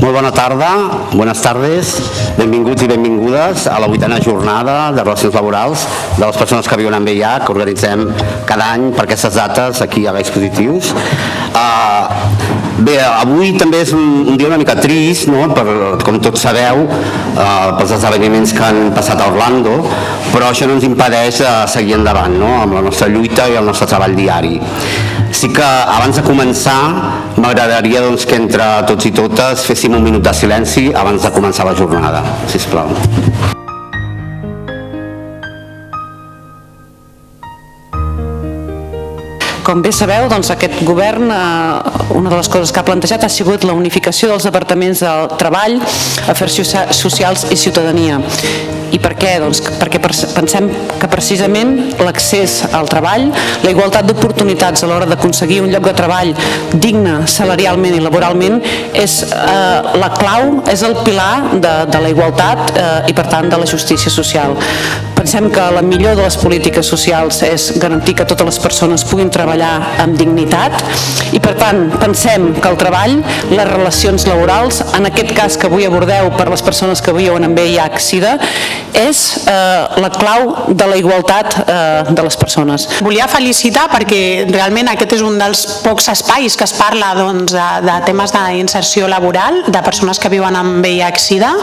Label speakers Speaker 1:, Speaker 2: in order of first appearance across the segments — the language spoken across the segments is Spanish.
Speaker 1: Molt bona tarda, buenas tardes, benvinguts i benvingudes a la 8a jornada de Relacions Laborals de les persones que viuen amb VIH, que organitzem cada any per aquestes dates aquí a Reis Positius. Bé, avui també és un dia una mica trist, no? Com tots sabeu, pels esdeveniments que han passat a Orlando, però això no ens impedeix seguir endavant, no? Amb la nostra lluita i el nostre treball diari. Sí que abans de començar m'agradaria que entre tots i totes féssim un minut de silenci abans de començar la jornada, sisplau.
Speaker 2: Com bé sabeu, aquest govern, una de les coses que ha plantejat ha sigut la unificació dels departaments del Treball, Afers Socials i Ciutadania. I per què? Perquè pensem que precisament l'accés al treball, la igualtat d'oportunitats a l'hora d'aconseguir un lloc de treball digne salarialment i laboralment és la clau, és el pilar de la igualtat i per tant de la justícia social. Pensem que la millor de les polítiques socials és garantir que totes les persones puguin treballar amb dignitat i per tant pensem que el treball, les relacions laborals, en aquest cas que avui abordeu per les persones que viuen amb VIH-Sida, és la clau de la igualtat de les persones.
Speaker 3: Volia felicitar perquè realment aquest és un dels pocs espais que es parla de temes d'inserció laboral de persones que viuen amb VIH-Sida.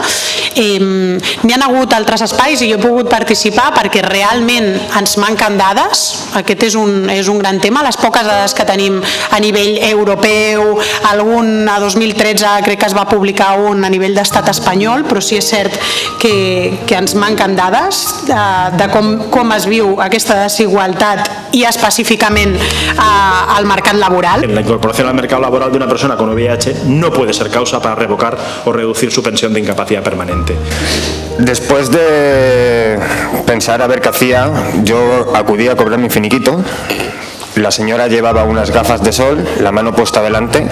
Speaker 3: N'hi ha hagut altres espais i jo he pogut participar perquè realment ens manquen dades, aquest és un gran tema, les poques dades que tenim a nivell europeu, algun a 2013 crec que es va publicar un a nivell d'estat espanyol, però sí és cert que ens manquen dades de com es viu aquesta desigualtat y específicamente al mercado laboral.
Speaker 4: La incorporación al mercado laboral de una persona con VIH no puede ser causa para revocar o reducir su pensión de incapacidad permanente.
Speaker 5: Después de pensar a ver qué hacía, yo acudí a cobrar mi finiquito. La señora llevaba unas gafas de sol, la mano puesta delante,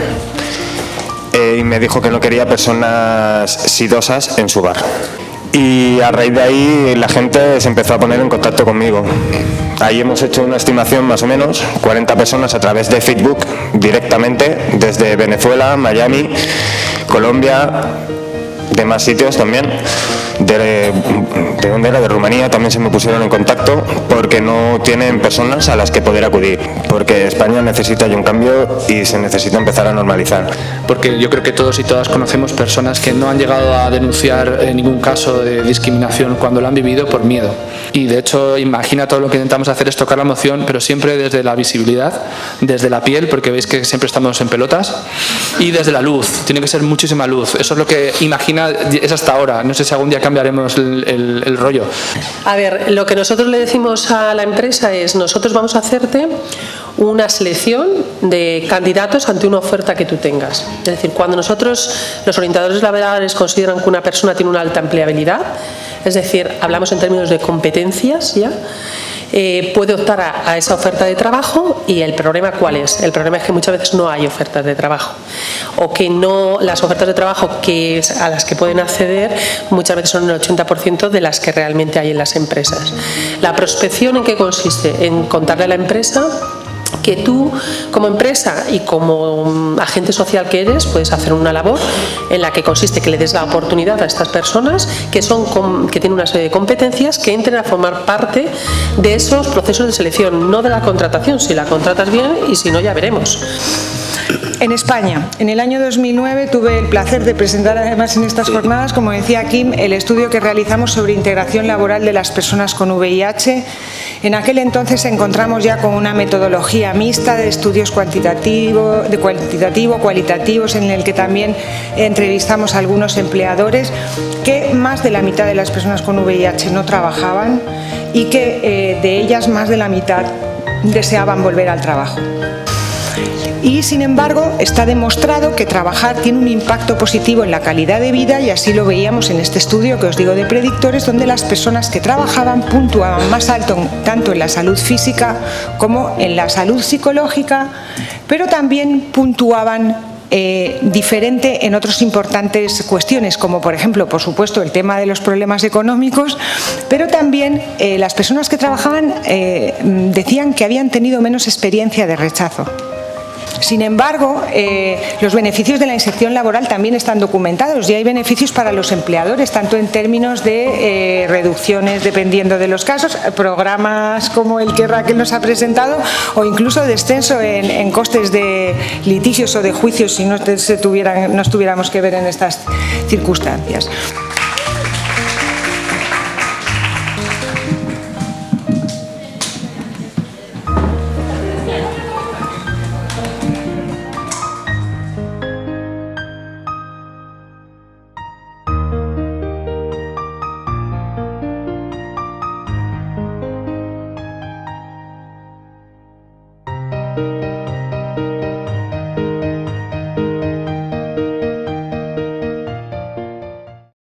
Speaker 5: y me dijo que no quería personas sidosas en su bar. Y a raíz de ahí la gente se empezó a poner en contacto conmigo. Ahí hemos hecho una estimación más o menos, 40 personas a través de Facebook directamente, desde Venezuela, Miami, Colombia, de más sitios también. ¿De dónde era? De Rumanía también se me pusieron en contacto porque no tienen personas a las que poder acudir, porque España necesita ya un cambio y se necesita empezar a normalizar.
Speaker 6: Porque yo creo que todos y todas conocemos personas que no han llegado a denunciar ningún caso de discriminación cuando lo han vivido por miedo. Y de hecho, imagina, todo lo que intentamos hacer es tocar la emoción, pero siempre desde la visibilidad, desde la piel, porque veis que siempre estamos en pelotas, y desde la luz, tiene que ser muchísima luz. Eso es lo que imagina, es hasta ahora. No sé si algún día cambiaremos el rollo.
Speaker 7: A ver, lo que nosotros le decimos a la empresa es: nosotros vamos a hacerte una selección de candidatos ante una oferta que tú tengas. Es decir, cuando nosotros, los orientadores laborales, consideran que una persona tiene una alta empleabilidad, es decir, hablamos en términos de competencias ya, puede optar a esa oferta de trabajo. ¿Y el problema cuál es? El problema es que muchas veces no hay ofertas de trabajo, o que no, las ofertas de trabajo a las que pueden acceder muchas veces son el 80% de las que realmente hay en las empresas. La prospección, ¿en qué consiste? En contarle a la empresa que tú, como empresa y como agente social que eres, puedes hacer una labor en la que consiste que le des la oportunidad a estas personas que tienen una serie de competencias, que entren a formar parte de esos procesos de selección, no de la contratación. Si la contratas bien, y si no, ya veremos.
Speaker 8: En España, en el año 2009 tuve el placer de presentar además en estas jornadas, como decía Kim, el estudio que realizamos sobre integración laboral de las personas con VIH. En aquel entonces encontramos ya con una metodología mixta de estudios cualitativos, en el que también entrevistamos a algunos empleadores, que más de la mitad de las personas con VIH no trabajaban y que de ellas más de la mitad deseaban volver al trabajo. Y sin embargo está demostrado que trabajar tiene un impacto positivo en la calidad de vida, y así lo veíamos en este estudio que os digo de predictores, donde las personas que trabajaban puntuaban más alto tanto en la salud física como en la salud psicológica, pero también puntuaban diferente en otras importantes cuestiones, como por ejemplo, por supuesto, el tema de los problemas económicos, pero también las personas que trabajaban decían que habían tenido menos experiencia de rechazo. Sin embargo, los beneficios de la inserción laboral también están documentados y hay beneficios para los empleadores, tanto en términos de reducciones dependiendo de los casos, programas como el que Raquel nos ha presentado o incluso descenso en costes de litigios o de juicios si no tuviéramos que ver en estas circunstancias.